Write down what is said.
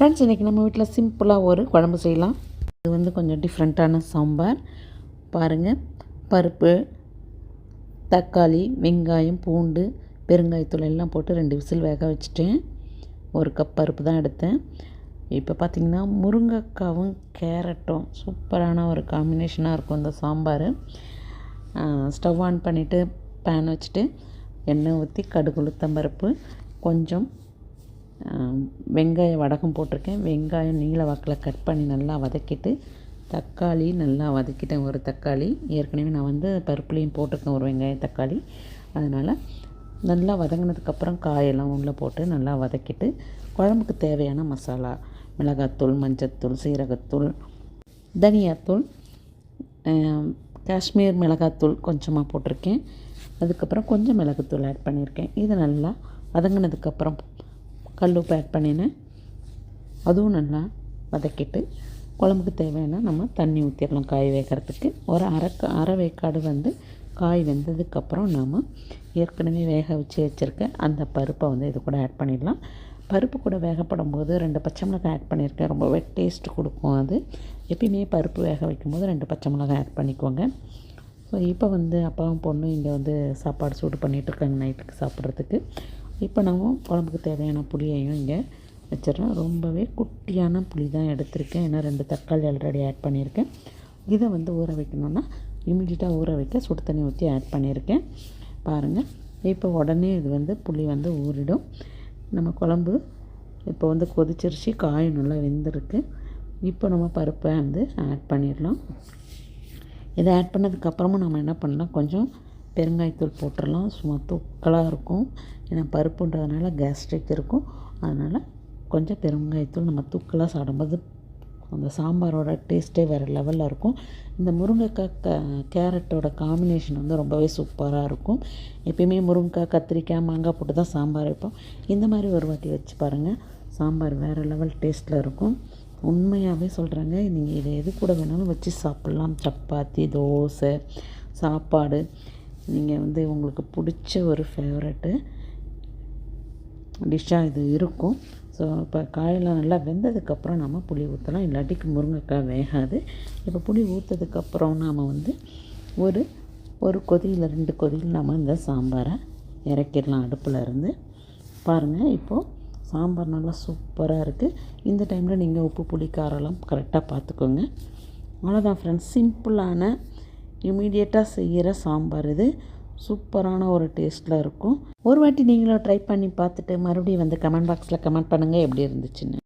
Friends, இன்றைக்கி நம்ம வீட்டில் சிம்பிளாக ஒரு குழம்பு செய்யலாம். இது வந்து கொஞ்சம் டிஃப்ரெண்ட்டான சாம்பார். பாருங்கள், பருப்பு, தக்காளி, வெங்காயம், பூண்டு, பெருங்காயத்தூள் எல்லாம் போட்டு 2 விசில் வேக வச்சுட்டேன். 1 கப் பருப்பு தான் எடுத்தேன். இப்போ பார்த்திங்கன்னா முருங்கைக்காவும் கேரட்டும் சூப்பரான ஒரு காம்பினேஷனாக இருக்கும் இந்த சாம்பார். ஸ்டவ் ஆன் பண்ணிவிட்டு பேன் வச்சுட்டு எண்ணெய் ஊற்றி கடுகு, உளுத்தம்பருப்பு, கொஞ்சம் வெங்காய வடகம் போட்டிருக்கேன். வெங்காயம் நீல வாக்கில் கட் பண்ணி நல்லா வதக்கிட்டு, தக்காளி நல்லா வதக்கிட்டேன். ஒரு தக்காளி ஏற்கனவே நான் வந்து பருப்புலேயும் போட்டிருக்கேன், ஒரு வெங்காயம் தக்காளி. அதனால் நல்லா வதங்கினதுக்கப்புறம் காயெல்லாம் உள்ளே போட்டு நல்லா வதக்கிட்டு, குழம்புக்கு தேவையான மசாலா மிளகாத்தூள், மஞ்சத்தூள், சீரகத்தூள், தனியாத்தூள், காஷ்மீர் மிளகாத்தூள் கொஞ்சமாக போட்டிருக்கேன். அதுக்கப்புறம் கொஞ்சம் மிளகுத்தூள் ஆட் பண்ணியிருக்கேன். இது நல்லா வதங்கினதுக்கப்புறம் கல் உப்பு ஆட் பண்ணினேன். அதுவும் நல்லா வதக்கிட்டு குழம்புக்கு தேவையான நம்ம தண்ணி ஊற்றிடலாம். காய் வேகிறதுக்கு ஒரு அரை வேக்காடு வந்து காய் வெந்ததுக்கப்புறம் நாம் ஏற்கனவே வேக வச்சு வச்சுருக்க அந்த பருப்பை வந்து இது கூட ஆட் பண்ணிடலாம். பருப்பு கூட வேகப்படும் போது 2 பச்சை மிளகாய் ஆட் பண்ணியிருக்கேன். ரொம்பவே டேஸ்ட் கொடுக்கும். அது எப்பயுமே பருப்பு வேக வைக்கும்போது 2 பச்சை மிளகாய் ஆட் பண்ணிக்கோங்க. ஸோ இப்போ வந்து அப்பாவும் பொண்ணும் இங்கே வந்து சாப்பாடு சூடு பண்ணிகிட்ருக்காங்க நைட்டுக்கு சாப்பிட்றதுக்கு. இப்போ நம்ம குழம்புக்கு தேவையான புளியையும் இங்கே வச்சிடறோம். ரொம்பவே குட்டியான புளி தான் எடுத்திருக்கேன். ஏன்னா 2 தக்காளி ஆல்ரெடி ஆட் பண்ணியிருக்கேன். இதை வந்து ஊற வைக்கணுன்னா இமீடியட்டாக ஊற வைக்க சுடு தண்ணி ஊற்றி ஆட் பண்ணியிருக்கேன். பாருங்கள், இப்போ உடனே இது வந்து புளி வந்து ஊறிடும். நம்ம குழம்பு இப்போ வந்து கொதிச்சிருச்சு, காயும் நல்லா வெந்திருக்கு. இப்போ நம்ம பருப்பை வந்து ஆட் பண்ணிடலாம். இதை ஆட் பண்ணதுக்கப்புறமும் நம்ம என்ன பண்ணலாம், கொஞ்சம் பெருங்காயத்தூள் போட்டுடலாம். சும்மா தூக்கலாக இருக்கும். ஏன்னா பருப்புன்றதுனால கேஸ்ட்ரிக் இருக்கும். அதனால் கொஞ்சம் பெருங்காயத்தூள் நம்ம தூக்கலாக சாப்பிடும்போது அந்த சாம்பாரோட டேஸ்ட்டே வேறு லெவலில் இருக்கும். இந்த முருங்கைக்காய் கேரட்டோட காம்பினேஷன் வந்து ரொம்பவே சூப்பராக இருக்கும். எப்பயுமே முருங்கைக்காய், கத்திரிக்காய், மாங்காய் போட்டு தான் சாம்பார் வைப்போம். இந்த மாதிரி ஒரு வாட்டி வச்சு பாருங்கள், சாம்பார் வேறு லெவல் டேஸ்ட்டில் இருக்கும். உண்மையாகவே சொல்கிறேங்க. நீங்கள் இதை எது கூட வேணாலும் வச்சு சாப்பிட்லாம். சப்பாத்தி, தோசை, சாப்பாடு, நீங்கள் வந்து உங்களுக்கு பிடிச்ச ஒரு ஃபேவரெட்டு டிஷ்ஷாக இது இருக்கும். ஸோ இப்போ காயெல்லாம் நல்லா வெந்ததுக்கப்புறம் நம்ம புளி ஊற்றலாம். இல்லாட்டிக்கு முருங்கைக்காய் வேகாது. இப்போ புளி ஊற்றதுக்கப்புறம் நாம் வந்து ஒரு கொதியில் 2 கொதியில் நம்ம இந்த சாம்பாரை இறக்கிடலாம் அடுப்பில் இருந்து. பாருங்கள், இப்போது சாம்பார் நல்லா சூப்பராக இருக்குது. இந்த டைமில் நீங்கள் உப்பு, புளி, காரெல்லாம் கரெக்டாக பார்த்துக்கோங்க. அவ்வளோதான் ஃப்ரெண்ட்ஸ், சிம்பிளான இமீடியட்டாக செய்கிற சாம்பார் இது. சூப்பரான ஒரு டேஸ்ட்டில் இருக்கும். ஒரு வாட்டி நீங்களும் ட்ரை பண்ணி பார்த்துட்டு மறுபடியும் வந்து கமெண்ட் பாக்ஸில் கமெண்ட் பண்ணுங்கள் எப்படி இருந்துச்சுன்னு.